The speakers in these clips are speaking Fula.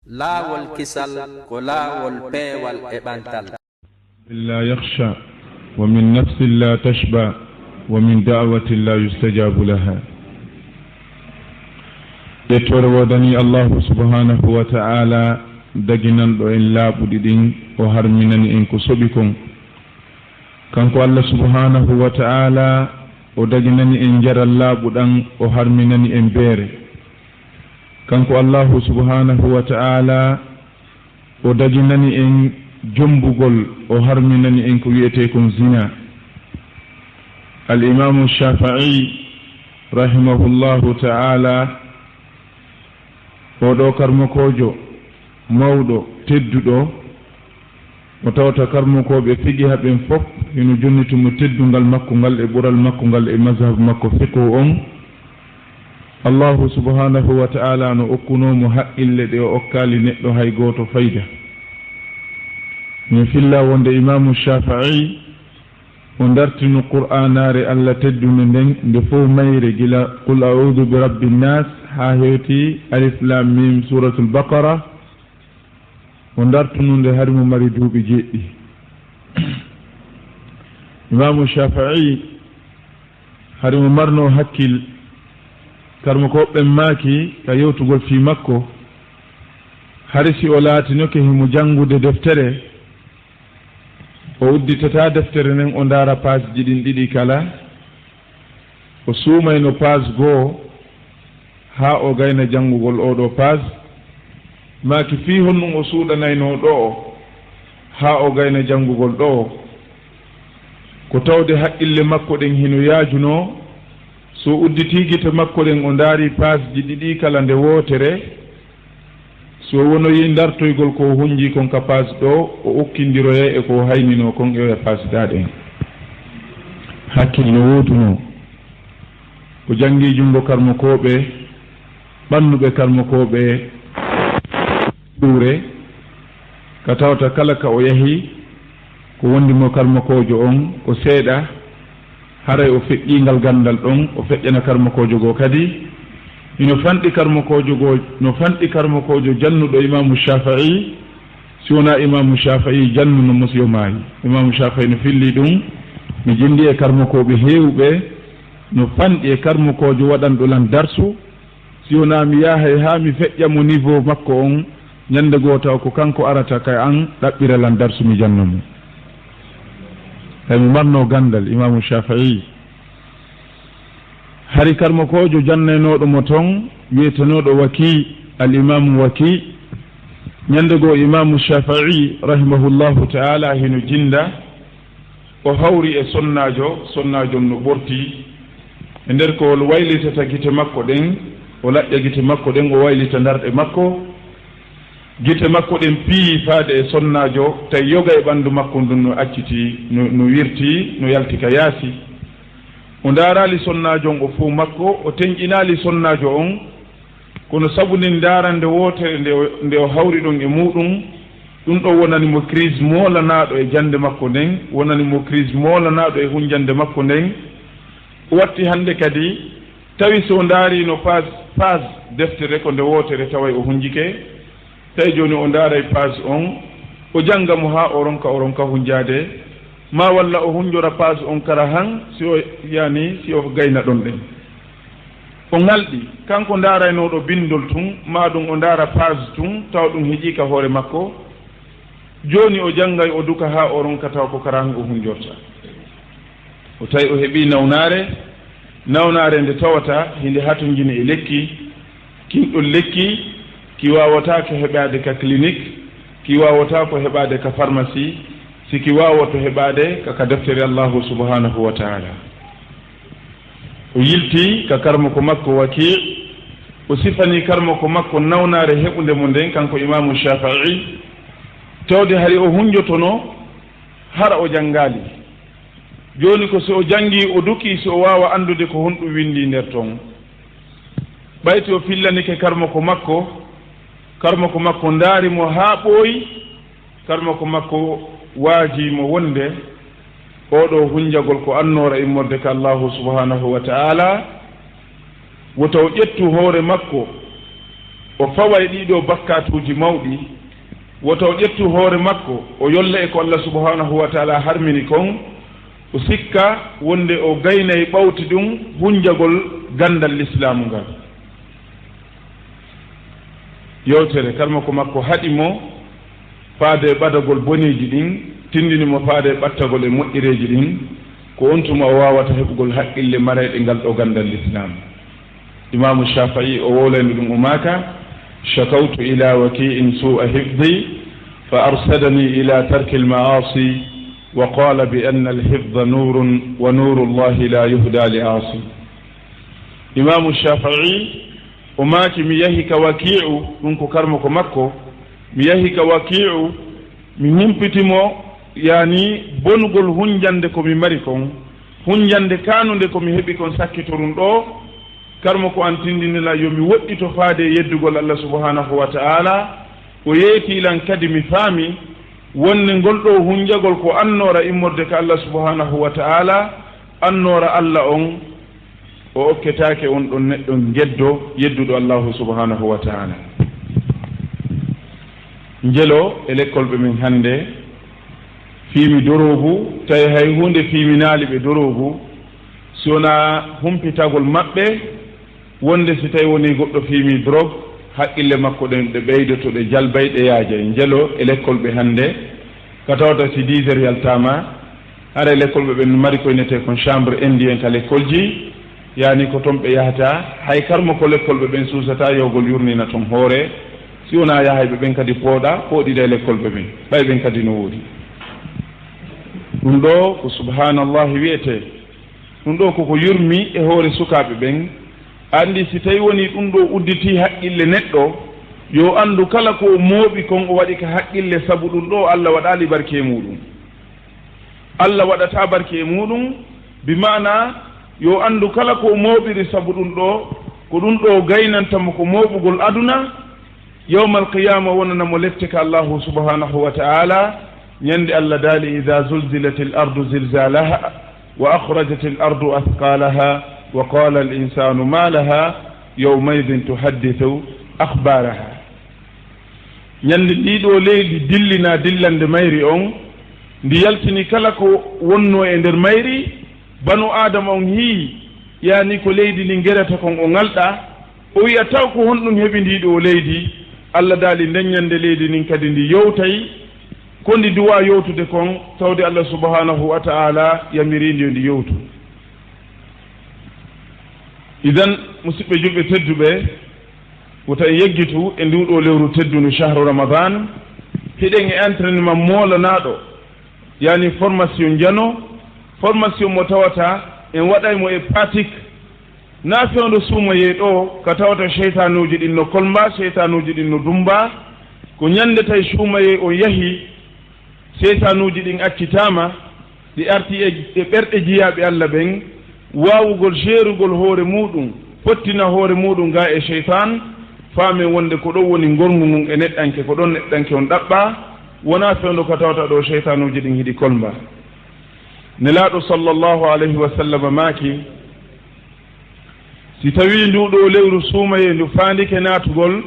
laawol kisal ko laawol peewal e ɓantal. لا يخشى ومن نفس لا تشبع ومن دعوة لا يستجاب لها. يتور ودني الله سبحانه وتعالى دجنا إن لا بدين وهرمنا إن كسبكم كانكو الله سبحانه وتعالى ودجنا إن جرى الله بدن وهرمنا إن بير كانكو الله سبحانه وتعالى ودجنا إن jumbugol o harminani en ko wiyete kon zina. Al-Imamu Shafi'i rahimahullahu ta'ala oɗo karmakojo mawɗo tedduɗo o tawta karmakoɓe figi haɓen fof hino jonnitumo teddungal makko ngal e ɓural makko ngal e mazhab makko fiqhu on. Allahu subhanahu wa ta'ala no okkunomo haqqille ɗe o okkali neɗɗo hay goto fayda. min filla wonde Imamu Shafi'i o dartino qur'anare Allah tedduno nden nde fof mayre gila qul a'udhu bi rabbin nas ha hewti alif lam mim suratul baqara o dartuno nde harimo mari duuɓi jeɗɗi. Imamu Shafi'i harimo marno hakkil karmo ko ɓen maaki ka yewtugol fi makko hari si o laatinoke himo janngude deftere o udditata deftere nden o ndaara page ji ɗin ɗiɗi kala o suumayno page goo haa o gayna janngugol oɗo page maaki fii honnum o suuɗanayno ɗo haa o gayna janngugol ɗo ko tawde haqqille makko ɗen hino yaajuno so udditii gite makko ɗen o ndaari page ji ɗiɗi kala nde wootere so wonoyi dartoygol ko hunji kon ka page ɗo o ukkindiroye e ko haynino kon e page daɗen hakkille no wooduno ko janngi junngo karmokoɓe ɓannuɓe karmokoɓe ɗuure ka tawta kala ka o yahi ko wondimo karmokojo on o seeɗa haray o feƴƴingal gandal ɗon o feƴƴana karmokojo goo kadi ino fanɗi karmokojo goo no fanɗi karmokojo jannuɗo Imamu Shafi'i si wona Imamu Shafi'i jannuno musiyo maayi. Imamu Shafi'i no filli ɗum mi jindi e karmokoɓe heewɓe no fanɗi e karmokojo waɗanɗo lan darsu si wona mi yahay ha mi feƴƴamo niveau makko on ñande goo taw ko kanko arata kay an ɗaɓɓira lan darsu mi jannomo. mi marno gandal Imamu Shafi'i hari karmokojo jannaynoɗo mo toon wiyetenoɗo Waki al-Imamu Waki ñande goo Imamu Shafi'i rahimahullahu ta'ala hino jinda o hawri e sonnajo no ɓorti e nder ko waylitata gite makko ɗen o laƴƴa gite makko ɗen o waylita darɗe makko gite makko ɗen piyi faade e sonnajo tawi yoga e ɓanndu makko ndun no acciti no wirti no yalti ka yaasi o ndaarali sonnajo on o fuu makko o teñƴinaali sonnajo on kono sabu nden ndaarande wootere nde o hawri ɗon e muɗum ɗum ɗo wonanimo crise moolanaaɗo e jannde makko nden wonanimo crise moolanaaɗo e hunjande makko nden o watti hannde kadi tawi so ndaarino page deftere ko nde wootere taway o hunjike tawi jooni o ndaaray page on o jannga mo haa o ronka hunjaade ma walla o hunjora page on kara han si o gayna ɗon ɗen o ŋalɗi kanko ndaaraynoɗo bindol tun ma ɗum o ndaara page tun taw ɗum heeƴika hoore makko jooni o janngay o duka haa o ronka taw ko kara han o hunjorta o tawi o heɓi nawnaare nde tawata hinde hatojini e lekki kinɗol lekki ki wawata ko heɓade ka clinique ki wawata ko heɓade ka pharmacie siki wawoto heɓade kaka deftere Allahu subhanahu wa ta'ala. o yilti ka karmoko makko Waki o sifani karmoko makko nawnare heɓude mo nden kanko Imamu Shafi'i tawde hari o hunjotono hara o janngali joni ko so o jangi o duki so o wawa andude ko honɗum windi nder toon ɓayti o fillanike karmoko makko ndaarimo haa ɓooyi karmoko makko waajimo wonde oɗo hunjagol ko annora immorde ka Allahu subhanahu wa ta'ala woto ƴettu hoore makko o faway ɗiɗo bakkatuji mawɗi woto ƴettu hoore makko o yolla e ko Allah subhanahu wa taala harmini kon o sikka wonde o gaynay ɓawti ɗum hunjagol gandal l'islamu ngal yewtere kalma ko makko haɗimo faade ɓadagol boneji ɗin tindinimo faade ɓattagol e moƴƴireji ɗin ko on tuma o wawata heɓugol haqqille marayɗe ngal ɗo gandal l'islam imamu Shafi'i o wolani ɗum umaka shakawtu ila waki'in su'a hifdi fa arsadani ila tarki al-ma'asi wa qala bi anna al-hifdha nurun wa nuru llahi la yuhda li 'asi imamu Shafi'i o maaki mi yahi ka waki'u ɗum ko karmo ko makko mi yahi ka waki'u mi humpitimo yani bonugol hunjande komi mari kon hunjande kanude komi heɓi kon sakkitorum ɗo karmo ko an tindinila yomi woɗɗito faade yeddugol Allah subhanahu wa ta'ala o yeetilan kadi mi faami wonne ngol ɗo hunjagol ko annora immorde ka Allah subhanahu wa ta'ala annora Allah on o okketaake on ɗon neɗɗo yedduɗo Allahu subhanahu wa ta'ala njelo e lekkolɓe min hannde fiimi dorogu tawi hay hunde fiiminaali ɓe dorogu si wona humpitagol maɓɓe wonde si tawi woni goɗɗo fiimi drogue haqqille makko ɗen ɗe ɓeydoto ɗe jalbay ɗe yaaja njelo e lekkolɓe hannde ka tawata si 10 heures yaltama hara lekkolɓe ɓen mari koynete kon chambre indien ka l'école ji yani ko toon ɓe yahata hay karmo ko lekkolɓe ɓen suusata yawgol yurnina toon hoore si wona yahayɓe ɓen kadi pooɗiɗa e lekkolɓe ɓen ɓay ɓen kadi no woodi ɗum ɗo ko subhanallahi wiyete ɗum ɗo koko yurmi e hoore sukaɓe ɓen andi si tawi woni ɗum ɗo udditi haqqille neɗɗo yo andu kala ko mooɓi kon o waɗi ka haqqille sabu ɗum ɗo Allah waɗali barke e muɗum Allah waɗata barke e muɗum bi mana yo andu kala ko mooɓiri sabu ɗum ɗo ko ɗum ɗo gaynantamo ko mooɓugol aduna yawmal qiyama wonanamo lette ka Allahu subhanahu wa ta'ala ñande Allah daali ida zulzilat al ardu zilzalaha wa akhrajat al ardu athqalaha wa qala al insanu ma laha yawmaidin tuhaddithu akhbaraha ñande ɗiɗo leydi dillina dillande mayri on ndi yaltini kala ko wonno e nder mayri banu adama on hii yani ko leydi ndi gerata kon o ngalɗa o wiya taw ko honɗum heɓi ndiɗo leydi Allah daali ndeññande leydi nin kadi ndi yowtay ko ndi duwa yowtude kon tawde Allah subhanahu wa ta'ala yamirindi yo ndi yowtu idan musidɓe julɓe tedduɓe wota en yeggitu e nduɗo lewru teddunu chahru ramadan hiɗen e entraînement molanaɗo yani formation jano formation mo tawata en waɗaymo e pratique na fewndo suumoye ɗo ka tawata cheytanuji ɗin no kolmba cheytanuji ɗin no dumba ko ñande tay suumoye o yahi cheytanuji ɗin accitama ɗi arti e ɓerɗe jiyaɓe Allah ɓen wawugol jeerugol hoore muɗum pottina hoore muɗum ga e cheytan faamen wonde ko ɗon woni gorngu ngun e neɗɗanke ko ɗon neɗɗanke on ɗaɓɓa wona fewndo ko tawata ɗo cheytanuji ɗin hiɗi kolmba nelaɗo sallllahu alayhi wa sallam maaki si tawi nduɗo lewru suumaye ndu faandike naatugol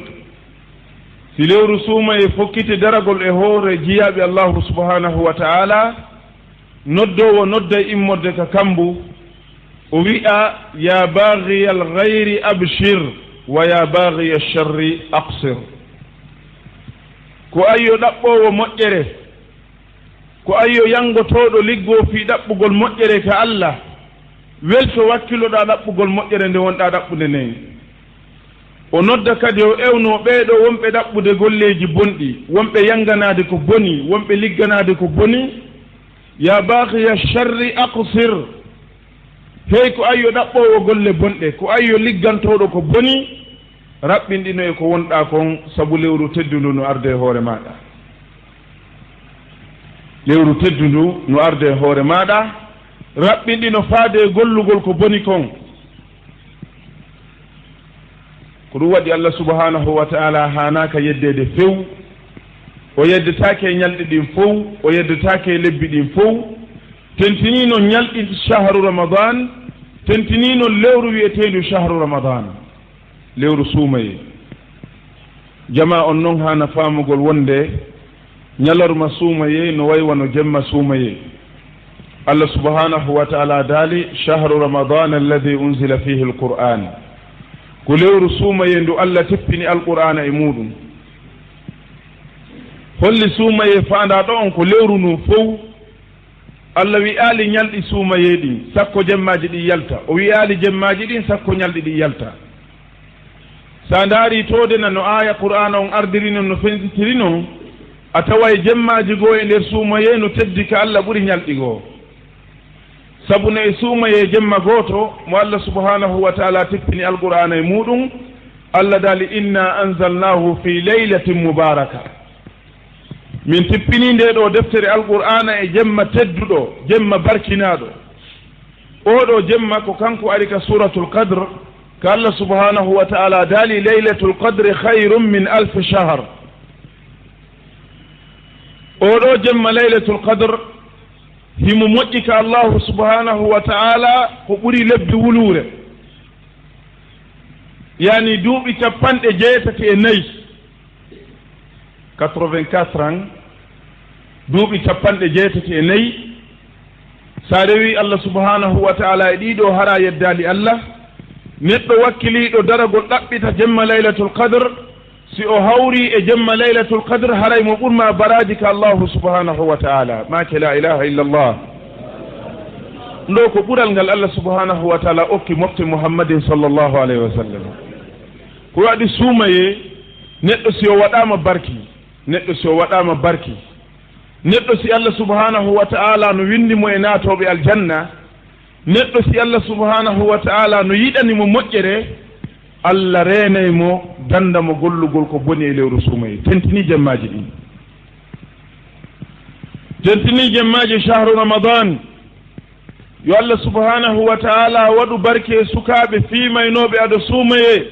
si lewru suumaye fokkiti daragol e hoore jiyaɓe allahu subhanahu wa ta'ala noddowo nodda immorde ka kambu o wi'a ya baghiya alghayri abshir wa ya baghiya alsharri aqsir ko ayyo ɗaɓɓowo moƴƴere ko ayyo yangotoɗo liggoo fi ɗaɓɓugol moƴƴere ka Allah welto wakkiloɗa ɗaɓɓugol moƴƴere nde wonɗa ɗaɓɓude nde o nodda kadi o ewno ɓeeɗo wonɓe ɗaɓɓude golleji bonɗi wonɓe yanganade ko boni wonɓe ligganade ko boni ya baghiya alsharri aqsir hey ko ayyo ɗaɓɓowo golle bonɗe ko ayyo liggantoɗo ko boni raɓɓinɗino e ko wonɗa kon sabu lewru teddundu no arde hoore maɗa lewru teddundu no arde hoore maɗa raɓɓinɗino faade gollugol ko boni kon ko ɗum waɗi Allah subhanahu wa ta'ala hanaka yeddede few o yeddetake ñalɗi ɗin fof o yeddetake lebbi ɗin fof tentinino ñalɗi shahru ramadan tentinino lewru wiyetedu shahru ramadan lewru suumaye jama on noon hana faamugol wonde ñalorma suumaye no way wano jemma suumaye allah subhanahu wa taala daali chahru ramadan alladi unzila fihi alqur'an ko lewru suumaye ndu allah teppini alqur'ana e muɗum holli suumaye faandaɗo on ko lewru ndu fof allah wi'aali ñalɗi suumaye ɗin sakko jemmaji ɗi yalta o wi'aali jemmaji ɗin sakko ñalɗi ɗi yalta sa ndaari todena no aya qur'ana on ardiri noon no fensitiri noon a tawa e jemmaji goo e nder suumaye no teddi ka allah ɓuri ñalɗi goo sabu no e suumaye jemma gooto mo allah subhanahu wa taala teppini alqur'ana e muɗum allah daali inna anzalnahu fi laylatin mubaraka min teppini nde ɗo deftere alqur'ana e jemma tedduɗo jemma barkinaɗo oɗo jemma ko kanko ari ka suratul qadre ko allah subhanahu wa taala daali laylatul qadre hayrum min alfe shahr oɗo jemma laylatul qadre himo moƴƴi ka allahu subhanahu wa taala ko ɓuri lebbi wuluure yani duuɓi 94 84 ans duuɓi 94 sa rewi allah subhanahu wa taala e ɗiɗo hara yeddali allah neɗɗo wakkiliɗo daragol ɗaɓɓita jemma laylatul qadre si o hawri e jemma laylatul qadre haray mo ɓurma baraji ka allahu subhanahu wa taala make la ilaha illa allah ndo ko ɓural ngal allah subhanahu wa taala okki mofte muhammadin sallllahu alayhi wa sallam ko waɗi suumaye neɗɗo si o waɗama barki neɗɗo si o waɗama barki neɗɗo si allah subhanahu wa taala no windimo e naatoɓe aljanna neɗɗo si allah subhanahu wa taala no yiɗanimo moƴƴere allah renaymo dandamo gollugol ko boni e lewru suumaye tentini jemmaji ɗin tentini jemmaji chahru ramadan yo allah subhanahu wa taala waɗu barke e sukaɓe fimaynoɓe aɗa suumaye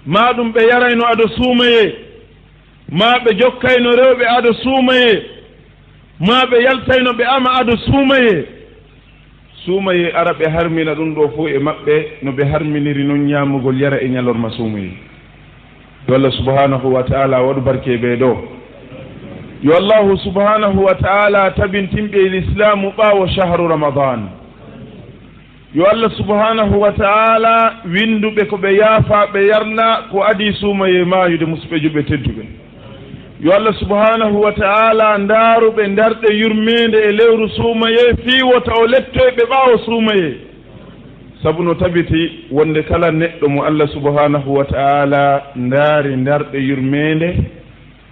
ma ɗum ɓe yarayno aɗa suumaye ma ɓe jokkayno rewɓe aɗa suumaye ma ɓe yaltayno ɓe ama aɗa suumaye suumaye ara ɓe harmina ɗum ɗo fof e maɓɓe no ɓe harminiri noon ñamugol yara e ñalorma suumaye yo allah subhanahu wa taala waɗu barke ɓe ɗo yo allahu subhanahu wa taala tabintinɓe l'islamu ɓaawo chahru ramadan yo allah subhanahu wa taala winduɓe ko ɓe yaafa ɓe yarna ko adi suumaye maayude musidɓe juɓɓe tedduɓe yo allah subhanahu wa taala ndaaruɓe darɗe yurmede e lewru suumaye fiwota o lettoyɓe ɓaawo suumaye sabu no tabiti wonde kala neɗɗo mo allah subhanahu wa taala ndaari darɗe yurmede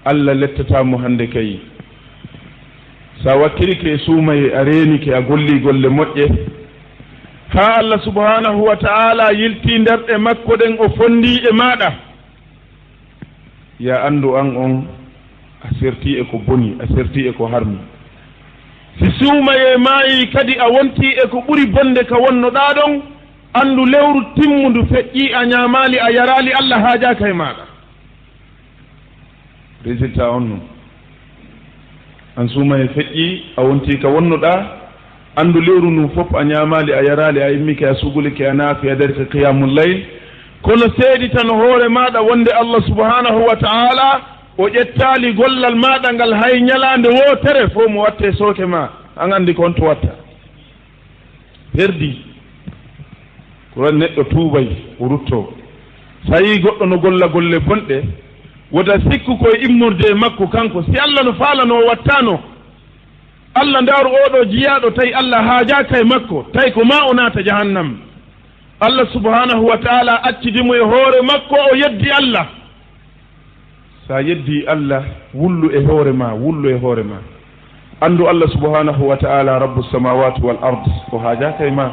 allah lettatamo hande kay sa wakkirike e suumaye a renike a golli golle moƴƴe ha allah subhanahu wa taala yilti darɗe makko ɗen o fondi e maɗa ya andu an on a serti e ko boni a serti e ko harmi si suumaye maayi kadi a wonti e ko ɓuri bonde ka wonnoɗa ɗon andu lewru timmudu feƴƴi a ñamali a yarali allah haajaka e maɗa résultat on noon an suumaye feƴƴi a wonti ka wonnoɗa andu lewru ndu fof a ñamali a yarali a immike a sugulike a naafi a dari ka qiyamul layl kono seedi tan hoore maɗa wonde allah subhanahu wa taala o ƴettali gollal maɗa ngal hay ñalande wotere fof mo watte sooke ma an andi kon to watta perdi ko neɗɗo tuubay o rutto sa yi goɗɗo no golla golle bonɗe wota sikku koye immorde makko kanko si allah no faalano wattano allah ndaaru oɗo jiyaɗo tawi allah haajaka e makko tawi ko ma o naata jahannam allah subhanahu wa taala accidimo e hoore makko o yeddi allah sa yeddi allah wullu e hoore ma wullu e hoore ma andu allah subhanahu wa taala rabbu samawati wal ard ko haajaka e ma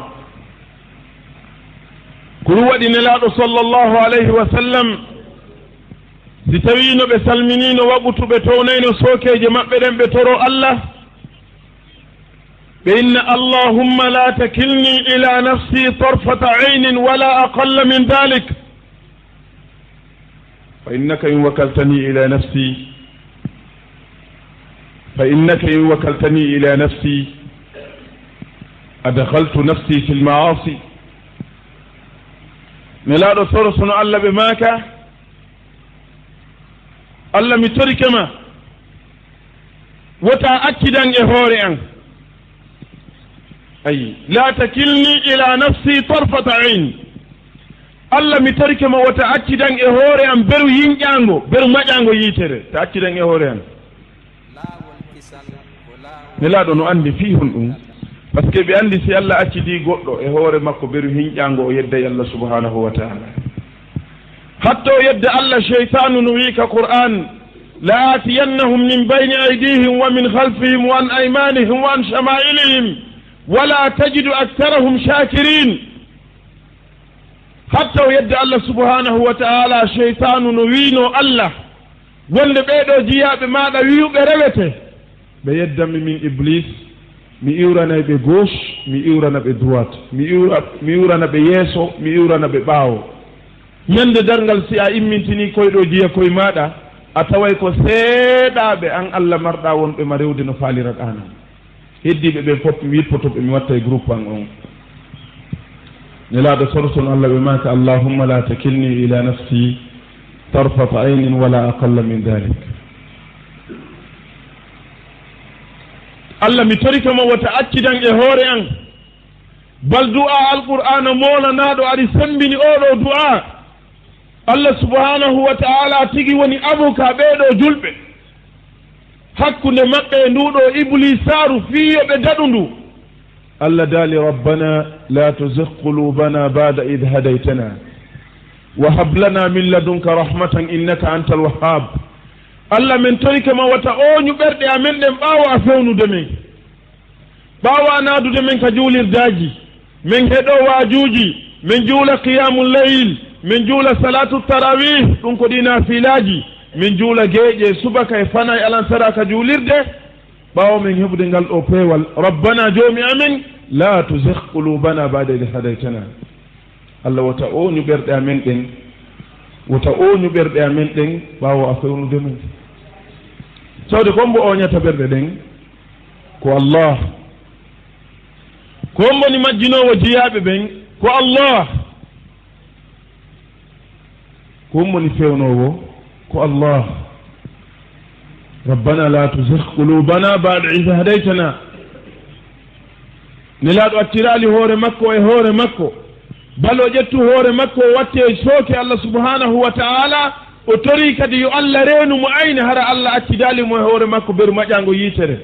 ko ɗum waɗi nelaɗo sallllahu alayhi wa sallam si tawino ɓe salminino waɓutuɓe townayno sookeje maɓɓe ɗen ɓe toro allah ɓe inna allahumma la takilni ila nafsi tarfata aynin wala aqalla min dalik fa innaka in wakaltani ila nafsi ila nafsi adakhaltu nafsi fi lmaasi nelaɗo toro sono allah ɓe maaka allah mi torikema wota accidan e hoore an ayi la takilni ila nafsi tarfata ayn allah mi torikema wota accidan e hoore an beru yinƴango beru maƴango yitere ta accidan e hoore an nelaɗo no andi fi hon ɗum par ce que ɓe andi si allah accidi goɗɗo e hoore makko beru hinƴango o yedda e allah subhanahu wa taala hatto yedde allah cheytanu no wi ka qur'an la atiyannahum min bayni aydihim wa min khalfihim wa an aymanihim wa an shama'ilihim wala tajidu aktharahum shakirin hatto yedde allah subhanahu wa taala cheytanu no wino allah wonde ɓeɗo jiyaɓe maɗa wiwɓe rewete ɓe yeddami min iblis mi iwrana ɓe gauche mi iwrana ɓe droite mi iwrana ɓe yeeso mi iwrana ɓe ɓaawo ñande dargal si a immintini koyɗo jiya koye maɗa a taway ko seeɗaɓe an allah marɗa wonɓe ma rewde no faaliraɗana heddiɓe ɓe fof mi yippotoɓe mi watta e groupe an on nelaɗo sorson allah ɓe maka allahumma la takilni ila nafsi tarfata aynin wala aqalla min dalik allah mi torikama wota accidan e hoore an bal du'a alqur'ana molanaɗo aɗa sembini oɗo du'a allah subhanahu wa ta'ala tigi woni avocat ɓeɗo julɓe hakkunde maɓɓe e nduɗo iblisaru fiyoɓe daɗu ndu allah daali rabbana la tuzigh qulubana ba'da id hadaytana wa hab lana min ladunka rahmatan innaka anta alwahhab allah min torikama wata oñu ɓerɗe amen ɗen ɓaawo a fewnude men ɓaawo a naadude men ka juulirdaji min heɗo waajuji min juula qiyamul leyl min juula salatu tarawih ɗum ko ɗina filaji min juula geeƴe subaka e fana e alansara ka juulirde ɓaawo min heɓude ngal ɗo peewal rabbana joomi amen la tuzigh qulubana ba'da id hadaytana allah wata oñu ɓerɗe amen ɗen wota oñu ɓerɗe amen ɗen ɓaawo a fewnude men tawde kombo oñata ɓerɗe ɗen ko allah ko mboni majjinowo jiyaɓe ɓen ko allah ko mboni fewnowo ko allah rabbana la tuzigh qulubana ba'da id hadaytana nelaɗo attirali hoore makko e hoore makko bal o ƴettu hoore makko o watti e sooke allah subhanahu wa ta'ala o tori kadi yo allah reenu mo ayne hara allah accidali mo e hoore makko beru maƴango yitere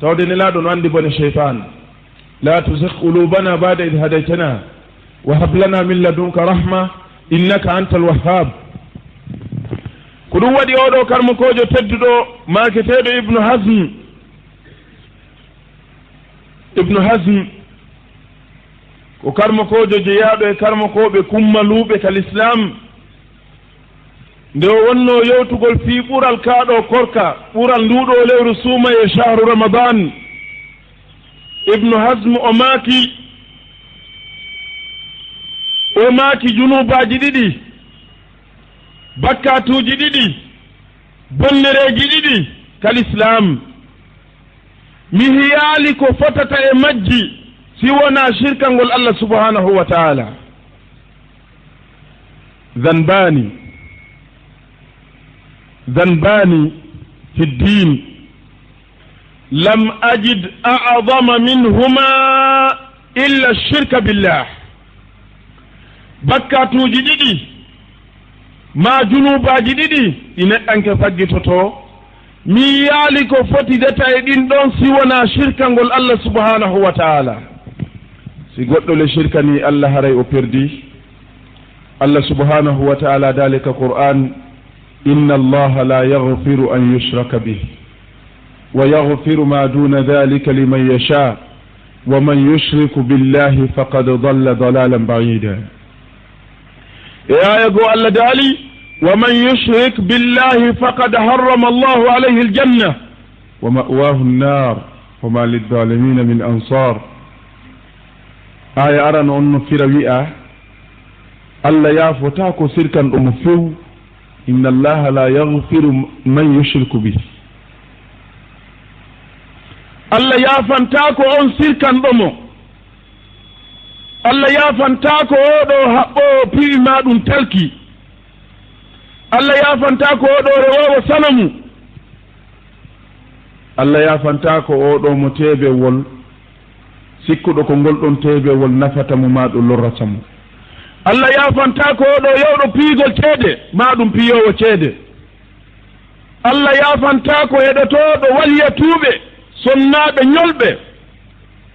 tawde nelaɗo no andi bone cheytan la tuzigh qulubana ba'da id hadaytana wa hab lana min ladunka rahma innaka anta alwahhab ko ɗum waɗi oɗo karmakojo tedduɗo maketeɗo ibnu hasm ko karmakojo jeyaɗo e karmakoɓe kummaluɓe kal islam nde o wonno yewtugol fii ɓural kaaɗo korka ɓural nduɗo lewru suuma e shahru ramadan ibnu hasm o maaki junubaji ɗiɗi bakkatuji ɗiɗi bonnereji ɗiɗi kal islam mi hiyaali ko fotata e majji si wona shirka ngol allah subhanahu wa ta'ala ذنبان في الدين لم أجد أعظم منهما إلا الشرك بالله bakkatuji ɗiɗi ma junubaji ɗiɗi ɗi neɗɗanke faggitoto mi yaali ko fotidata e ɗin ɗon si wona shirka ngol allah subhanahu wa ta'ala si goɗɗo le shirka ni allah haray o perdi allah subhanahu wa ta'ala dalika qur'an inna allaha la yaghfiru an yushraka bih wa yaghfiru ma duna dhalika liman yasha wa man yushriku billahi faqad dhalla dhalalan ba'ida يا يقول الله دالي ومن يشرك بالله فقد حرم الله عليه الجنة ومأواه النار وما للظالمين من أنصار آية أرى أنه في ربيئة الله يافتاكو سركا أمفو إن الله لا يغفر من يشرك به الله يافتاكو أن سركا أمو allah yafantako oɗo haɓɓo piwi ma ɗum talki Allah yafanta ko oɗo rewowo sanamu Allah yafanta ko oɗo mo teɓewol sikkuɗo ko ngol ɗon teɓewol nafata mo ma ɗum lorrata mo Allah yafanta ko oɗo yewɗo piigol ceede ma ɗum piyowo ceede Allah yafanta ko heɗotoɗo waliyatuɓe sonnaɓe ñolɓe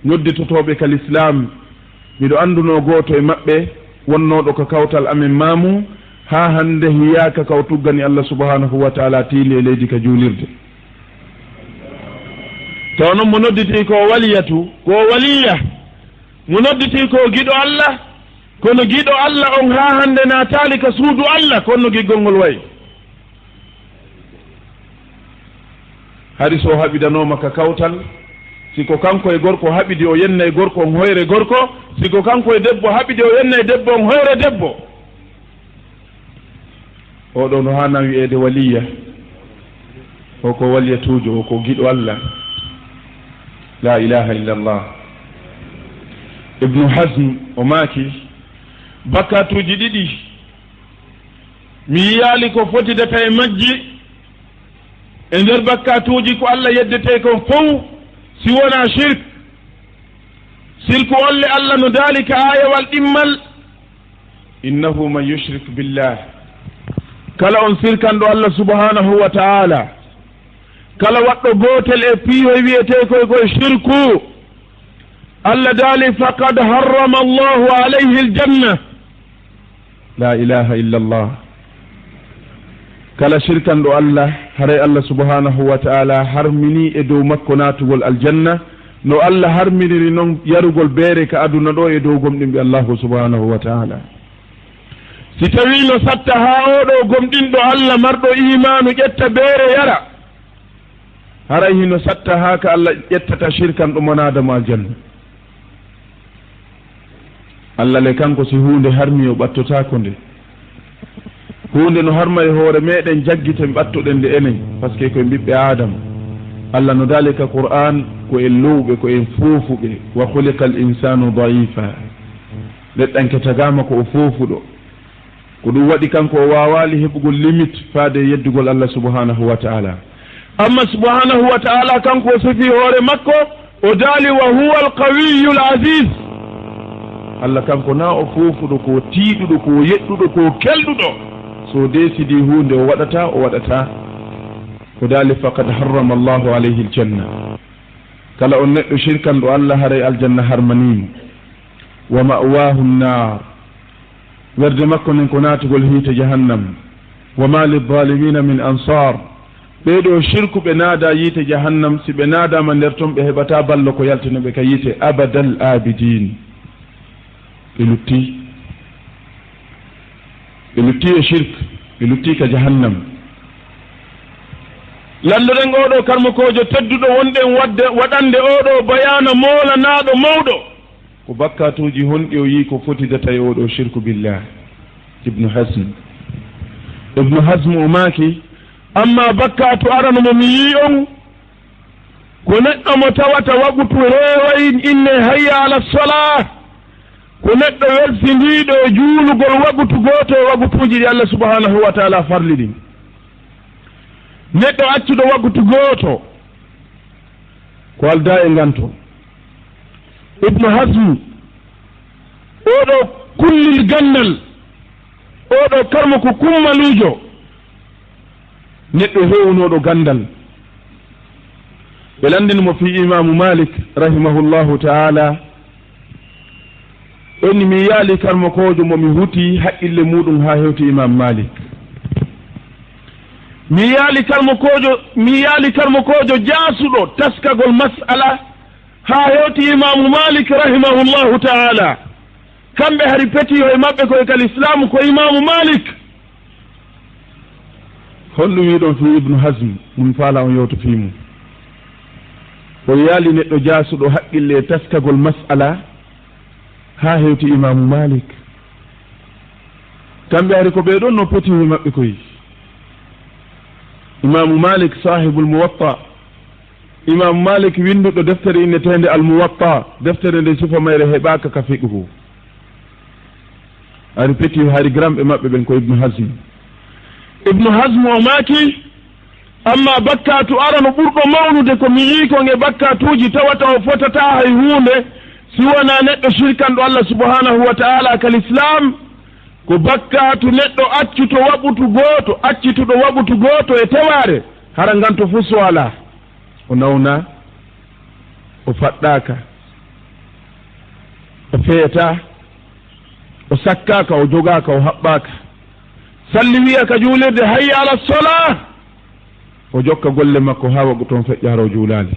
nodditotoɓe kal islam miɗo anduno goto e maɓɓe wonnoɗo ko kawtal amen mamu ha hande hiyaka kaw tuggani Allah subhanahu wa taala tiili e leydi ka juulirde to noon mo nodditi ko waliyatu ko waliya mo nodditi ko giɗo Allah kono giɗo Allah on ha hande natali ka suudu Allah kono giggol ngol wayi hari so haɓidanoma ka kawtal siko kanko e gorko haɓidi o yenna e gorko on hoyre gorko siko kanko e debbo haɓidi o yenna e debbo on hoyre debbo oɗo no hana wi'ede waliya oko waliyatujo oko giɗo Allah la ilaha illa Allah ibnu hasm o maaki bakkatuji ɗiɗi mi yiyali ko fotidata e majji e nder bakkatuji ko Allah yeddete kon fof si wona shirk sirku olle Allah no dalika ayawal ɗimmal innahu man yushrik billah kala on sirkanɗo Allah subhanahu wa ta'ala kala waɗɗo gotel e piiho wiyete koye shirku Allah daali faqad harrama Allahu alayhi aljanna la ilaha illa Allah kala shirkanɗo Allah haray Allah subhanahu wa ta'ala harmini e dow makko natugol aljanna no Allah harminiri noon yarugol beere ka aduna ɗo e dow gomɗinɓe Allahu subhanahu wa ta'ala si tawi no satta ha oɗo gomɗinɗo Allah marɗo imanu ƴetta beere yara haray hino satta ha ka Allah ƴettata shirkan ɗo monadamo aljanna Allah le kanko si hunde harmi o ɓattotako nde hunde no harma e hoore meɗen jaggiten ɓattuɗen nde enen par ce que koye ɓiɓɓe adama Allah no dalika qur'an ko en lowɓe ko en foofuɓe wa khuliqa al insanu daifa leɗɗanke tagama ko o foofuɗo ko ɗum waɗi kanko o wawali heɓugol limite faade yeddugol Allah subhanahu wa ta'ala amma subhanahu wa ta'ala kanko o sifi hoore makko o daali wa huwa alqawiyu l'aziz Allah kanko na o foofuɗo ko tiiɗuɗo ko yeɗɗuɗo ko kelɗuɗo so desidi hunde o waɗata ko daali faqad harrama Allahu alayhi aljanna kala on neɗɗo shirkanɗo Allah haray aljanna harmanimo wa ma'wahu nnar werde makko nen ko natugol hiite jahannam wa ma lidhalimina min ansar ɓeɗo shirku ɓe naada yiite jahannam si ɓe naadama nder toon ɓe heɓata ballo ko yaltinoɓe ka yiite abadal abidin ɓe lutti e shirk ɓe lutti ka jahannam landoɗen oɗo karmakojo tedduɗo wonɗen waɗande oɗo bayana molanaɗo mawɗo ko bakkatuji honɗi o yi ko fotidata e oɗo shirku billah ibnu hasm o maaki amma bakkatu arano mo mi yi on ko neɗɗo mo tawata waɓutu rewayi inne hayya ala salah ko neɗɗo welsindiɗo e juulugol waɓutu goto e waɓutuji ɗi Allah subhanahu wa ta'ala farli ɗin neɗɗo accuɗo waɓutu goto ko alda e nganto ibnu hasm oɗo kullil gandal oɗo karmo ko kummalujo neɗɗo hewnoɗo gandal ɓe landinimo fi imamu malik rahimahullahu ta'ala ɗonni mi yaali karmakojo momi huti haqqille muɗum ha hewti imam malik mi yaali karmakojo jaasuɗo taskagol mas'ala ha hewti imamu malik rahimahullahu ta'ala kamɓe hari peti o e maɓɓe koye kal islamu ko imamu malik holɗum wiɗon fi ibnu hasm mum faala on yewto fimum o yaali neɗɗo jaasuɗo haqqille e taskagol mas'ala ha hewti imamu malik kamɓe ari ko ɓeɗon no poti e maɓɓe koye imamu malik sahibul muwatta imamu malik winduɗo deftere innetende al muwatta deftere nde sifa mayre heɓaka ka fiqhu ari peti hari gramɓe maɓɓe ɓen ko ibnu hasm ibnu hasme o maaki amma bakkatu arano ɓurɗo mawnude ko mi yii kon e bakkatuji tawata o fotata hay hunde si wona neɗɗo shirkanɗo Allah subhanahu wa ta'ala kal islam ko bakkatu neɗɗo accuto waɓutu gooto accituɗo waɓutu gooto e teware hara nganto fuu so ala o nawna o faɗɗaka o feeta o sakkaka o jogaka o haɓɓaka salli wiya ka juulirde hayya ala sola o jokka golle makko ha waɗu toon feƴƴaro juulali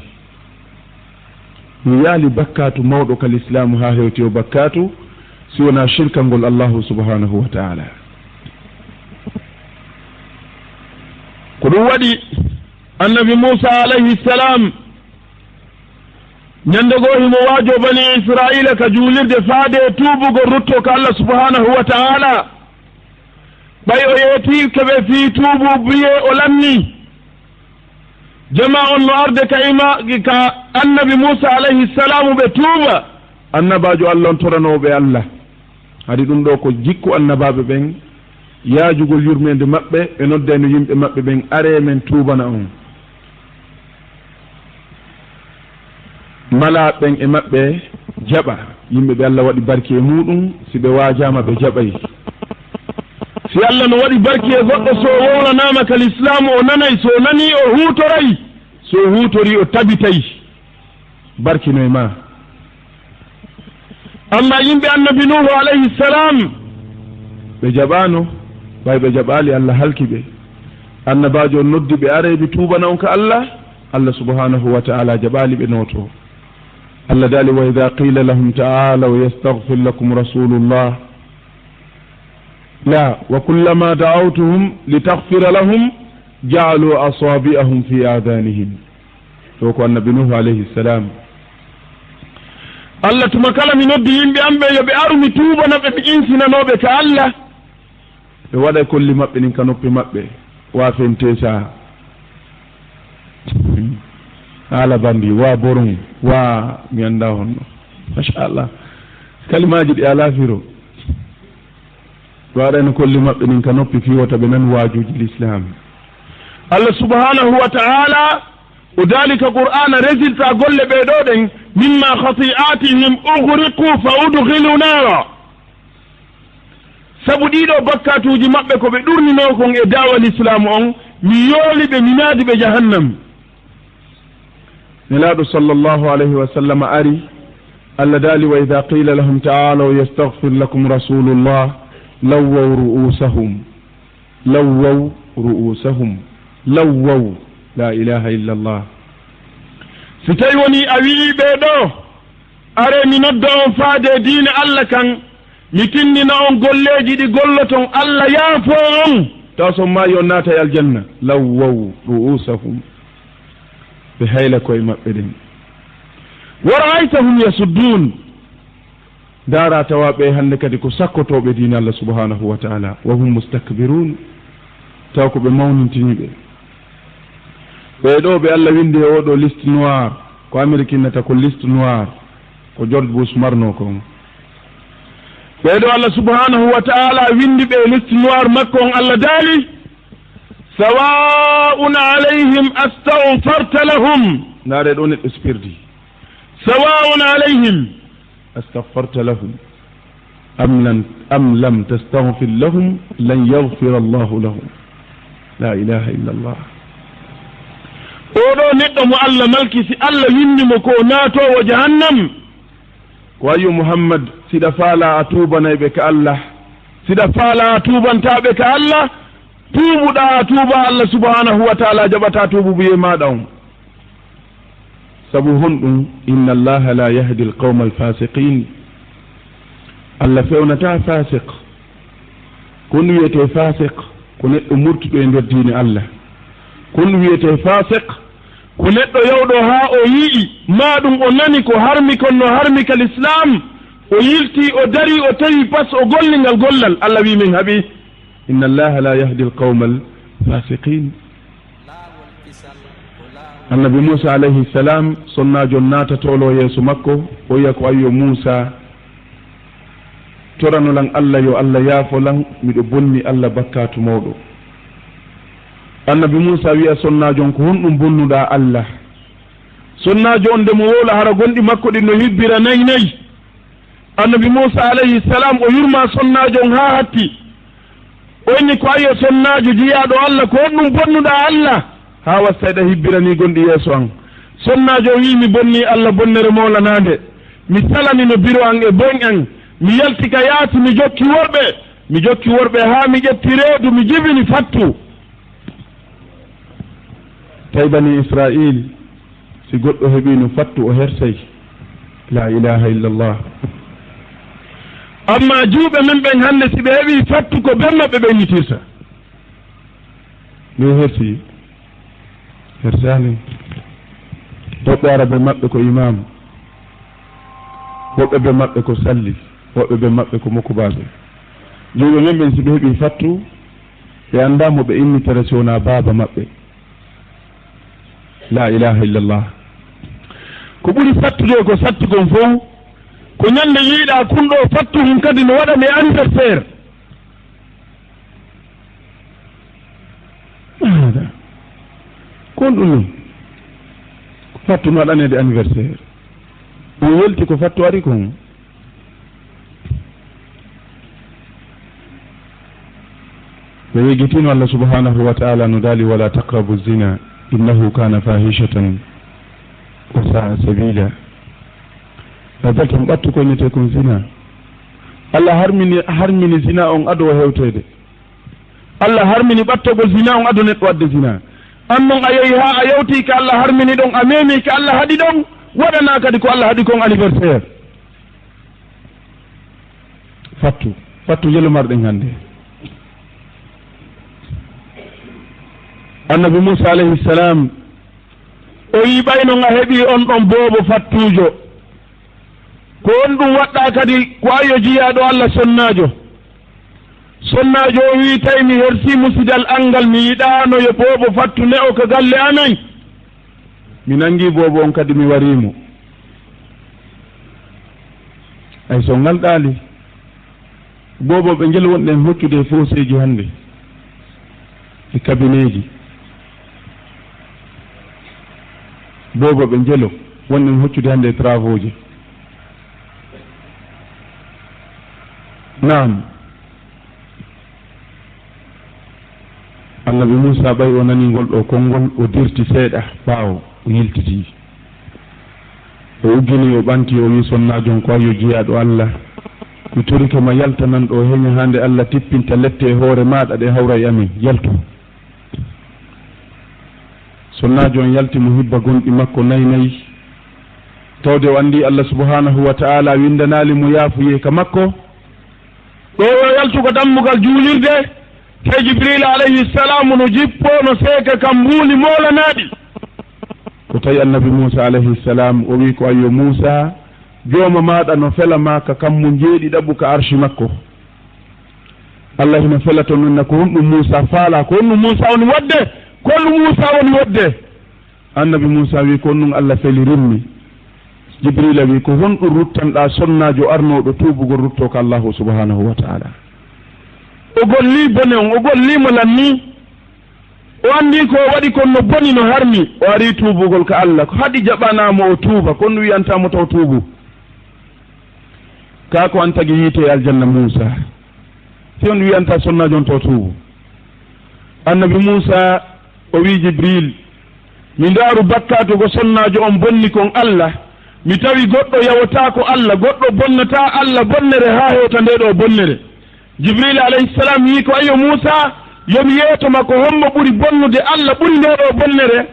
mi yaali bakkatu mawɗo kal islamu ha hewti o bakkatu si wona shirka ngol allahu subhanahu wa ta'ala ko ɗum waɗi annabi moussa alayhi salam ñande goo himo waajo bani israila ka juulirde faade e tuubugol rutto ko allah subhanahu wa ta'ala ɓay o yeeti keɓe fii tuubu biye o lamni jama on no arde ka annabi moussa alayhi salamu ɓe tuuba annabajo allah on toranoɓe allah hadi ɗum ɗo ko jikku annabaɓe ɓen yaajugol yurmede maɓɓe ɓe noddayno yimɓe maɓɓe ɓen are men tuubana on malaɓe ɓen e maɓɓe jaɓa yimɓe ɓe allah waɗi barki e muɗum si ɓe wajama ɓe jaɓay si allah no waɗi barki e goɗɗo so wowlanama kal islamu o nanay so nani o hutoray so hutori o tabitay barkino e ma amma yimɓe annabi nuhu alayhi salam ɓe jaɓano ɓay ɓe jaɓali allah halki ɓe annabajo on noddi ɓe areɓe tubana on ka allah allah subhanahu wa ta'ala jaɓali ɓe noto allah daali wa ida qila lahum ta'alaw yastaghfir lakum rasulullah la wa kullama da'awtuhum litaghfira lahum ja'alu asabi'ahum fi adanihim ɗo ko annabi nuhu alayhi salam allah tuma kala mi noddi yimɓe am ɓe yo ɓe aru mi tuubanaɓe ɓe insinanoɓe ka allah ɓe waɗa kolli maɓɓe nin ka noppi maɓɓe wa fentesa haala bandi wa boron wa mi anda honno machallah kalimaji ɗi ala firo ɓe waɗano kolli maɓɓe nin ka noppi fiwota ɓe nan wajuji l'islam allah subhanahu wa ta'ala o dalika qur'ana résultat golle ɓeɗo ɗen mimma khati'atihim ughriqu fa udkhilu nara sabu ɗiɗo bakkatuji maɓɓe ko ɓe ɗurnino kon e dawa l'islam on mi yooli ɓe mi naadi ɓe jahannam nelaɗo sallllahu alayhi wa sallam ari allah daali wa ida qila lahum ta'alaw yastaghfir lakum rasulullah lawwaw ru'usahum lawwaw la ilaha illa allah si tawi woni a wii ɓeɗo are mi nodda on faade diine allah kan mi tinnina on golleji ɗi golloton allah yaafo on taw son maayi on naata e aljanna lawwaw ru'usahum ɓe hayla koye maɓɓe ɗen wa ra'aytahum yasuddun dara tawa ɓe hannde kadi ko sakkotoɓe diine allah subhanahu wa ta'ala wa hum mustakbirun taw ko ɓe mawnintiniɓe ɓeɗo ɓe allah windi e oɗo liste noir ko américainata ko liste noir ko George Bush marno kon ɓeɗo allah subhanahu wa ta'ala windi ɓe liste noir makko on allah daali sawa'un alayhim astaghfarta lahum naare ɗo neɗɗo spirdi sawa'un alayhim astaghfarta lahum am lam tastaghfir lahum lan yaghfira allahu lahum la ilaha illa allah oɗo neɗɗo mo allah malki si allah windimo ko naatowo jahannam ko wayi muhammad siɗa faala a tubanayɓe ka allah siɗa faala a tubantaɓe ka allah tuubuɗa a tuuba allah subhanahu wa ta'ala jaɓata tuubu biye maɗa on sabu honɗum inna allaha la yahdi alqawma alfasiqin allah fewnata fasiq kon wiyete fasiq ko neɗɗo murtuɗo e nder diine allah kon wiyete fasiq ko neɗɗo yawɗo ha o yii maɗum o nani ko harmi kon no harmi kal islam o yilti o dari o tawi pas o gollingal gollal allah wi min haaɓi inna allaha la yahdi alqawma alfasiqin annabi moussa alayhi salam sonnajo natatolo yeeso makko o wiya ko ayyo moussa toranolan allah yo allah yaafolan miɗo bonni allah bakkatu mawɗo annabi Musa wiya sonnajo on ko honɗum bonnuɗa Allah sonnajo on nde mo wowla hara gonɗi makko ɗi no hibbira nayi nayi annabi Musa alayhi salam o yurma sonnajo on ha hatti o inni ko ayo sonnajo jiyaɗo Allah ko honɗum bonnuɗa Allah ha wassayɗa hibbirani gonɗi yeeso an sonnajo o wi mi bonni Allah bonnere mawlanade mi salani no biro an e boñ an mi yalti ka yaati mi jokki worɓe ha mi ƴetti reedu mi jibini fattu tawi bani Israil si goɗɗo heeɓino fattu o hersay la ilaha illallah amma juuɓe men ɓen hannde si ɓe heeɓi fattu ko ɓen maɓɓe ɓeynitirta ɓe hersi hersani woɓɓe arabe maɓɓe ko imam woɓɓe ɓe maɓɓe ko salli woɓɓe ɓe maɓɓe ko mokkubaɓe juuɓe men ɓen si ɓe heeɓi fattu ɓe andamo ɓe innitara si wona baaba maɓɓe la ilaha illallah ko ɓuri fattude ko satti kon fof ko ñande yiiɗa kunɗo fattu hum kadi no waɗane anniversaire kon ɗum non ko fattu no waɗanede anniversaire on welti ko fattu ari kon ɓe wegitino Allah subhanahu wa ta'ala no daali wala taqrabu zina innahu kana fahishatan wa sa'a sabila wadaltam ɓattu koynete kon zina Allah harmini zina on ado o hewtede Allah harmini ɓattogol zina on ado neɗɗo wadde zina an noon a yehi ha a yewti ka Allah harmini ɗon a memi ka Allah haɗi ɗon waɗana kadi ko Allah haɗi kon anniversaire fattu jelomarɗen hannde annabi Musa alayhi salam o wi ɓaynon a heeɓi on ɗon boobo fattujo ko on ɗum waɗɗa kadi ko ayo jiyaɗo Allah sonnajo o wi tawi mi hersi musidal angal mi yiɗano yo boobo fattu ne o ko galle amen mi nangi boobo on kadi mi warimo ay so ngalɗali boobo ɓe ngel wonɗen hoccude foseji hannde e kabineji boobo ɓe njelo wonɗen hoccude hannde e travaux ji naam annabi Musa ɓay o nani ngol ɗo konngol o dirti seeɗa ɓaawo o yiltiti o uggini o ɓanti o wi sonnajon ko ayo jiyaɗo Allah mi torike ma yaltanan ɗo heña hande Allah tippinta lette e hoore maɗa ɗe hawra e amin yaltu sonnajo on yalti mo hibba gonɗi makko nayi tawde o andi Allah subhanahu wa ta'ala windanali mo yaafuye ka makko ɗo o yaltugo dammugal juulirde te Jibril alayhi salam no jippo no seeka kam mbuuli molanaɗi ko tawi annabi Musa alayhi salam o wi ko ayyo Musa jooma maɗa no fela ma ka kam mo jeeɗi ɗaɓɓu ka arshi makko Allah hino fela to nonna ko honɗum Musa faala ko honɗum Musa woni wadde ko honɗum Musa woni wadde annabi Musa wi ko honɗum Allah feli rimmi Jibrila wi ko honɗum ruttanɗa sonnajo arnoɗo tubugol rutto ko Allahu subhanahu wa ta'ala o golli bone on o gollimo lanni o andi ko waɗi kon no boni no harmi o ari tubugol ka Allah ko haɗi jaɓanamo o tuuba kono wiyantamo taw tuubu ka ko an tagi yiite aljanna Musa si on wiyanta sonnajo on taw tuubu annabi Musa o wi Jibril mi ndaaru bakkatu ko sonnajo on bonni kon Allah mi tawi goɗɗo yawata ko Allah goɗɗo bonnata Allah bonnere ha hewta nde ɗo bonnere Jibril alayhi salam wi ko ayo Musa yomi yeetoma ko hommo ɓuri bonnude Allah ɓuri nde ɗo bonnere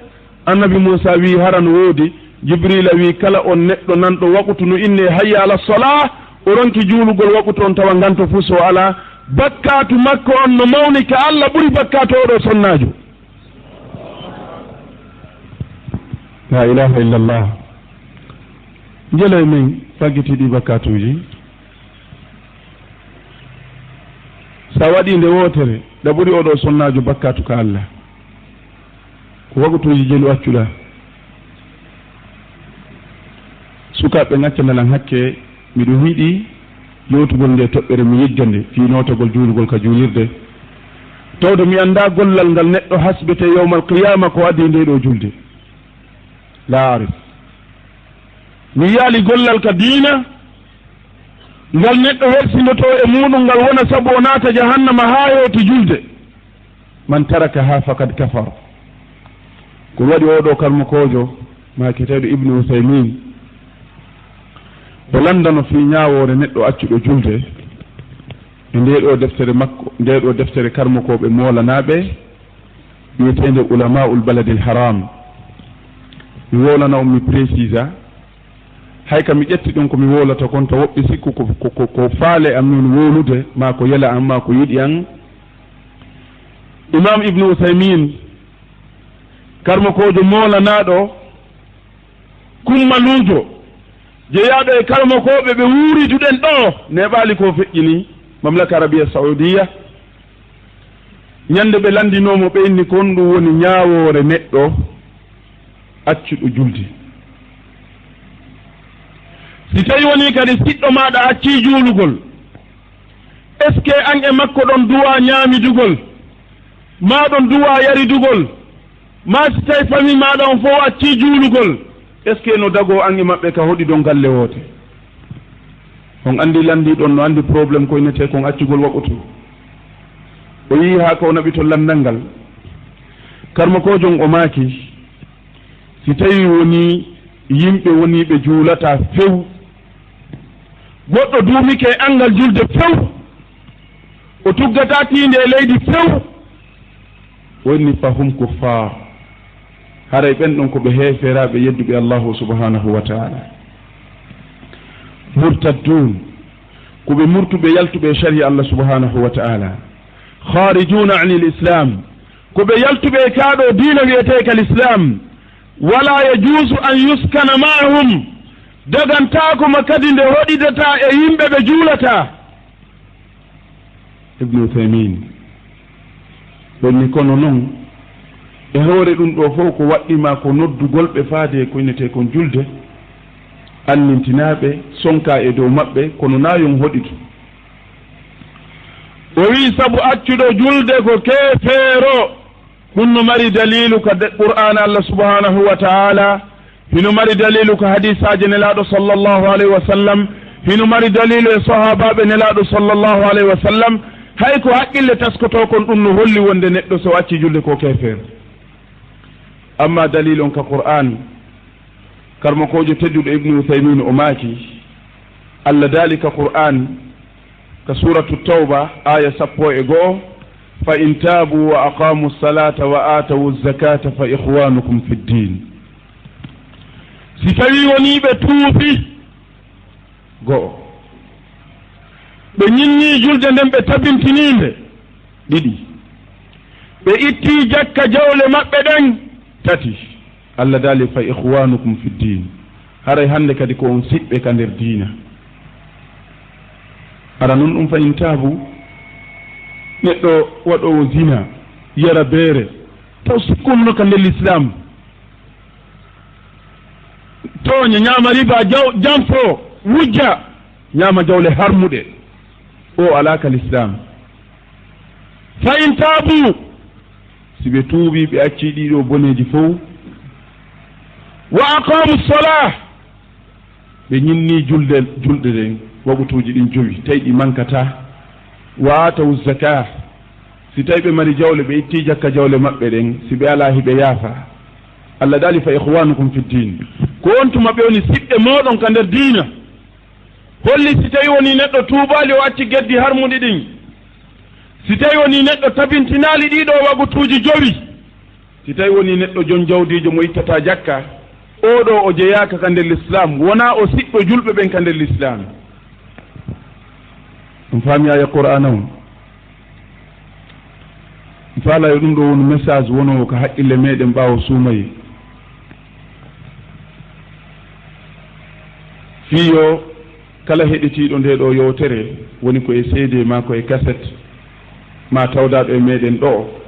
annabi Musa wi haran woodi Jibrila wi kala on neɗɗo nanɗo wakutu no inne hayya ala salah o ronki juulugol wakutu on tawa nganto fuu so ala bakkatu makko on no mawni ka Allah ɓuri bakkatu oɗo sonnajo la ilaha illallah jelo men faggitiɗi bakkatuji sa waɗi nde wotere ɗa ɓuri oɗo sonnajo bakkatu ka Allah ko wagutuji jelu accuɗa sukaɓe ŋaccandalan hakke miɗo hiiɗi yewtugol nde toɓɓere mi yigga nde fi notagol juulugol ka juulirde tawde mi annda gollal ngal neɗɗo hasbete yawmal qiyama ko adi nde ɗo julde la arif mi yaali gollal ka diina ngal neɗɗo hersinoto e muɗum ngal wona sabu o naata jahannama haa yewti julde man taraka ha fakad kafar ko waɗi oɗo karmakojo maketeɗo ibnu uthaymin o landano fi ñawore neɗɗo accuɗo julde e ndeɗo deftere makko ndeɗo deftere karmakoɓe molanaɓe wiyetede ulamaul baladi l haram mi wolana on mi précisa hay kam mi ƴetti ɗum komi wolata kon to woɓɓe sikku ko faale am noon wolude ma ko yela am ma ko yiɗi an imam ibnu uthaymin karmakojo molanaɗo kummalujo jeeyaɗo e karmakoɓe ɓe wuuriduɗen ɗo neɓali ko feƴƴini mamlaka arabia saudiya ñande ɓe landinomo ɓe inni kon ɗum woni ñawore neɗɗo accuɗo julde si tawi woni kadi siɗɗo maɗa acci juulugol est ce que an e makko ɗon duwa ñaamidugol ma ɗon duwa yaridugol ma si tawi famille maɗa on fof acci juulugol est ce que no dago an e maɓɓe ka hoɗi ɗon galle woote on andi landi ɗon no andi probléme ko innete kon accugol waɓutu o yii ha ko naɓi to landal ngal karmakojon o maaki si tawi woni yimɓe woniɓe juulata few goɗɗo duumike angal julde few o tuggata tiinde e leydi few wonni fahum kuffar haray ɓen ɗon ko ɓe heeferaɓe yedduɓe allahu subhanahu wa taala murtaddun ko ɓe murtuɓe yaltuɓe sharia allah subhanahu wa taala kharijuna ani l islam ko ɓe yaltuɓe kaaɗo diina wiyeteka l islam wala yajuusu an yuskana maahum dagantakoma kadi nde hoɗidata e yimɓe ɓe juulata ibnu uthaymin ɗonni kono noon e hoore ɗum ɗo fof ko waɗɗima ko noddugol ɓe faade ko innete kon julde annintinaɓe sonka e dow maɓɓe kono nayon hoɗitu o wi sabu accuɗo julde ko keefeero ɗum no mari dalilu ka qur'ana allah subhanahu wa taala hino mari dalilu ko hadisaji nelaɗo sallllahu alayhi wa sallam hino mari dalilu e sahabaɓe nelaɗo sallllahu alayhi wa sallam hay ko haqqille taskoto kon ɗum no holli wonde neɗɗo so acci julde ko keefeero amma dalil on ka qur'an karmakojo tedduɗo ibnu uthaymin o maaki allah daali ka qur'an ka suratu tawba aya 11 fa in taabu wa aqamu salata wa atawu zakata fa ihwanukum fi ddin si tawi woni ɓe tuubi go'o ɓe ñinni julde nden ɓe tabintininde ɗiɗi ɓe itti jakka jawle maɓɓe ɗen tati allah daali fa ihwanukum fi ddin haray hande kadi ko on siɓɓe ka nder diina ara noon ɗum fa in taabu neɗɗo waɗowo zina yara beere taw sikkumno ka nder l'islam tooña ñaama riba jam fo wujja ñaama jawle harmuɗe o ala ka l'islam fa in taabu si ɓe tuubi ɓe acci ɗiɗo boneji fof wa aqamu salah ɓe ñinni julde ɗen waɓutuji ɗin jowi tawi ɗi mankata wa atawu zaka si tawi ɓe mari jawle ɓe itti jakka jawle maɓɓe ɗen si ɓe ala hiɓe yaafa allah daali fa ihwanukum fi ddin ko on tuma ɓe woni siɓɓe moɗon ka nder diina holli si tawi woni neɗɗo tuubali o acci geddi harmuɗi ɗin si tawi woni neɗɗo tabintinali ɗiɗo waɓutuji jowi si tawi woni neɗɗo jon jawdijo mo ittata jakka oɗo o jeyaka ka nder l'islam wona o siɓɓo julɓe ɓen ka nder l'islam ɗum faami aya qur'ana on faalayo ɗum ɗo woni message wonowo ko haqqille meɗen ɓaawo suumaye fiyo kala heɗitiɗo nde ɗo yewtere woni ko e CD ma ko e cassette ma tawdaɗo e meɗen ɗo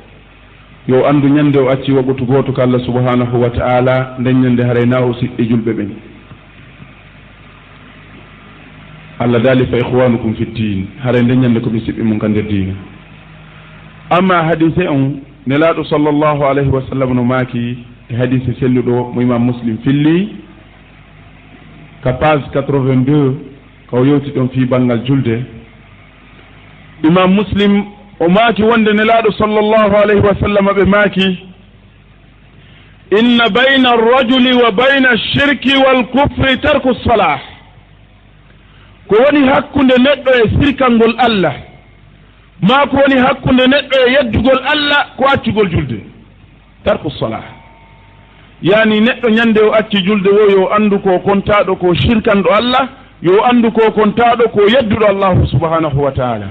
yo andu ñande o acci waɓutu goto ko allah subhanahu wa ta'ala nden ñande harayna o siɓɓe julɓe ɓen allah daali fa ihwanukum fi ddin haray nden ñande koɓe siɓɓe mum ka nder diina amma hadise on nelaɗo sallllahu alayhi wa sallam no maaki e hadise selluɗo mo imam muslim filli ka page 82 kaw yewti ɗon fi banggal julde imam muslim o maaki wonde nelaɗo sallllahu alayhi wa sallam ɓe maaki inna bayna arrajuli wa bayna alshirki walkufri tarku salah ko woni hakkunde neɗɗo e sirkangol allah ma ko woni hakkunde neɗɗo e yeddugol allah ko accugol julde tarku salah yani neɗɗo ñande o acci julde wo yo andu ko kontaɗo ko shirkanɗo allah yo andu ko kontaɗo ko yedduɗo allahu subhanahu wa taala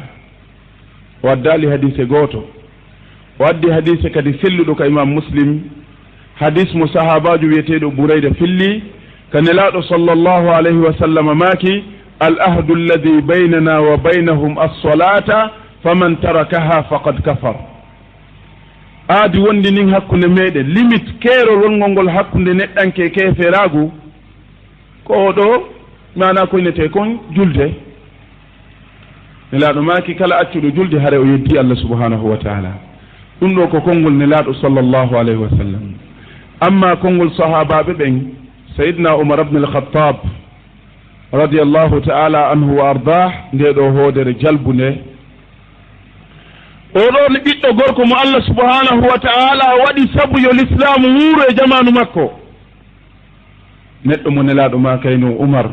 o addali hadise goto o addi hadise kadi selluɗo ka imam muslim hadis mo sahabajo wiyeteɗo bourayda filli ka nelaɗo sallllahu alayhi wa sallam maaki al ahdu alladi baynana wa baynahum alsolata faman tarakaha faqad kafar aadi wondi nin hakkunde meɗen limite keerol wongol ngol hakkunde neɗɗanke keferagu ko ɗo mana ko innete kon julde nelaɗo maaki kala accuɗo julde haare o yeddi allah subhanahu wa taala ɗum ɗo ko konngol nelaɗo sallllahu alayhi wa sallam amma konngol sahabaɓe ɓen sayidna umar ibne alkhatab radiallahu taala anhu wa ardah nde ɗo hoodere jalbu nde oɗon ɓiɗɗo gorko mo allah subhanahu wa taala waɗi sabu yo l'islamu wuuro e jamanu makko neɗɗo mo nelaɗo ma kayno umar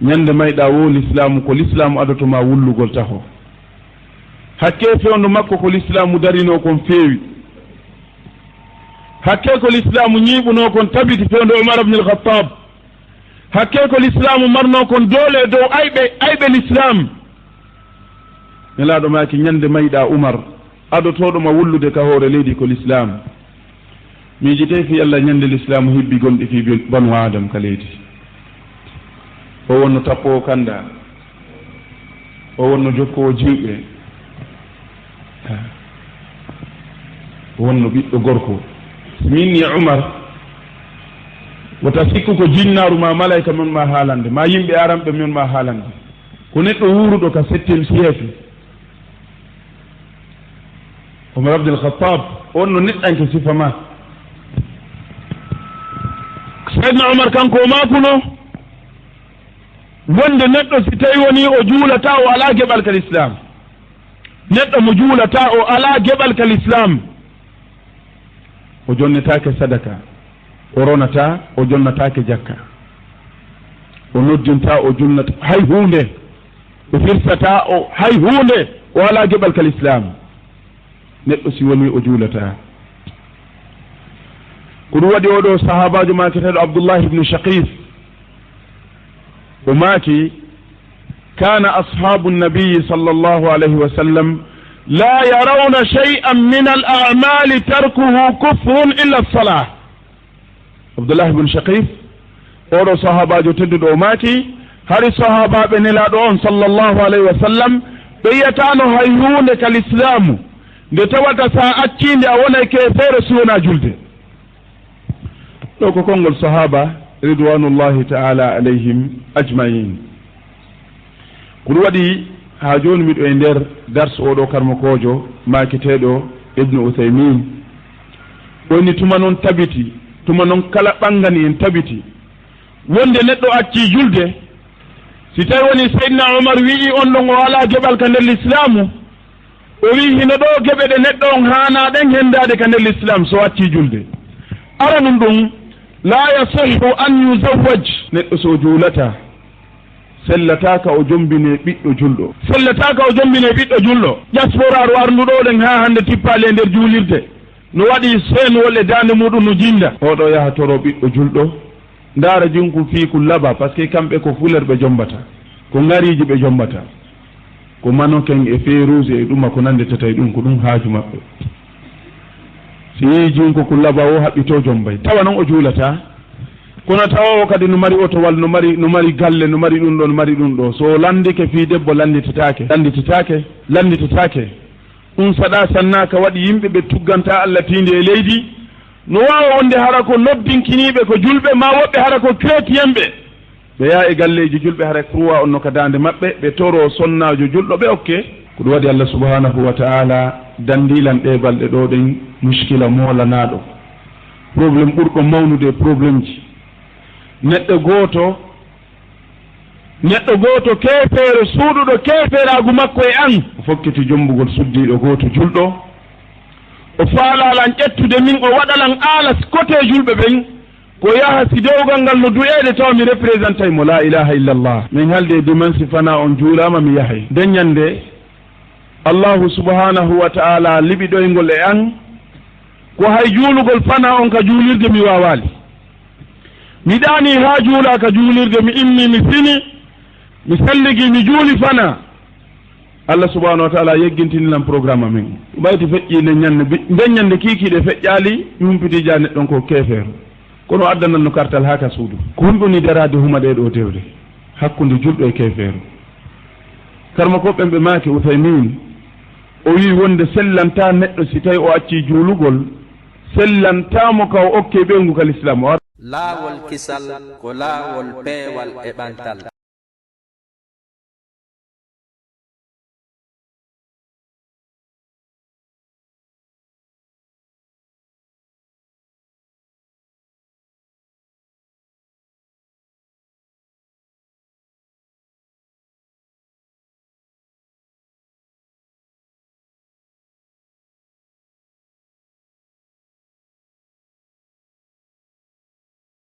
ñande mayɗa wo l'islamu ko l'islamu adotoma wullugol taho hakke fewndo makko ko l'islamu darino kon feewi hakke ko l'islamu ñiiɓuno kon tabiti fewndo umar ibne alkhatab hakke ko l'islamu marno kon doole dow ayɓe l'islam nelaɗo maki ñande mayɗa umar adotoɗoma wullude ka hoore leydi ko l'islam miijite fi allah ñande l'islamu hibbi gonɗi fi banu adam ka leydi o wonno tappowo kanda o wonno jokkowo jiwɓe o wonno ɓiɗɗo gorko minni umar wota sikku ko jinnaru ma malayka mon ma haalande ma yimɓe aranɓe mon ma haalande ko neɗɗo wuruɗo ka 7e siècle umar abdul khattab on no neɗɗanke sifa ma saydna umar kanko o makuno wonde neɗɗo si tawi woni o juulata o ala geɓal ka l'islam neɗɗo mo juulata o ala geɓal ka l'islam o jonnetake sadaka o ronata o jonnatake jakka o noddinta o junnata hay hunde o firsata o hay hunde o ala geɓal ka l'islam neɗɗo si woni o juulata ko ɗum waɗi oɗo sahabajo maketeɗo abdoullahi ibnu shaqis o maaki kana ashabu nnabiyi sallllahu alayhi wa sallam la yarawna shay'an min al a'mali tarkuhu kufrun illa alsalah abdoullah ibne shaqif oɗo sahabajo tedduɗo o maaki hari sahabaɓe nelaɗo on sallllahu alayhi wa sallam ɓe yiyatano hay hunde ka l'islamu nde tawata sa accinde a wonay ke feere suwona julde ɗo ko konngol sahaba ridwanullahi taala alayhim ajmain ko ɗum waɗi ha joni miɗo e nder dars oɗo karmakojo makiteɗo ibnu uthaymin woni tuma noon tabiti tuma noon kala ɓangani en tabiti wonde neɗɗo acci julde si tawi woni seydna umar wi'i on ɗon o ala geɓal ka nder l'islamu o wi hino ɗo geɓe ɗe neɗɗo on hanaɗen hendade ka nder l'islam so acci julde ara ɗum ɗum la yasihu an yuzawwaj neɗɗo so juulata sellataka o jombine ɓiɗɗo julɗo sellataka o jombine ɓiɗɗo julɗo ƴasporaru arnduɗoɗen ha hande tippali e nder juulirde no waɗi seenwol e dande muɗum no jinda oɗo yaha toro ɓiɗɗo julɗo ndaara jinku fiiku laba par ce que kamɓe ko fulerɓe jombata ko gariji ɓe jombata ko manoken e férouge e ɗuma ko nandetata e ɗum ko ɗum haaju maɓɓe si yi jinko ko laba o haɓɓito jombay tawa noon o juulata kono tawawo kadi no mari otowal no mari galle no mari ɗum ɗo no mari ɗum ɗo so landike fii debbo landitetake ɗum saɗa sannaka waɗi yimɓe ɓe tugganta allah tinde e leydi no wawa wonde hara ko noddinkiniɓe ko julɓe ma woɓɓe hara ko chrétien ɓe yaha e galleji julɓe hara croix on no ka dande maɓɓe ɓe toro sonnajo julɗo ɓe okke ko ɗum waɗi allah subhanahu wa taala dandilan ɗe balɗe ɗo ɗen muskila molanaɗo probléme ɓurɗo mawnude probléme ji neɗɗo gooto keefeere suuɗuɗo keefeeraagu makko e an o fokkiti jombugol suddiiɗo gooto julɗo o faalalan ƴettude min o waɗalan aala côté julɓe ɓen ko yaha si dewgal ngal no du'eede taw mi représentay mo la ilaha illallah min haalde dimansi fana on juulama mi yahay nden ñande allahu subhanahu wa ta'ala liɓiɗoygol e an ko hay juulugol fana on ka juulirde mi waawali mi ɗaani haa juula ka juulirde mi immi mi fini mi salligi mi juuli fana allah subhanahu wa ta'ala yeggintinilan programme amin ɓayti feƴƴi nden ñande kiikiiɗe feƴƴaali mi humpitija neɗɗon ko keefeero kono addanan no kartal haa ka suudu ko humɗoni darade huma ɗe ɗo dewde hakkunde julɗo e keefeero karma koɓɓen ɓe maaki Uthaymin o wi wonde sellanta neɗɗo si tawi o acci juulugol sellantamo ka o okke ɓeyngu kal islam laawol kisal ko laawol peewal e ɓantal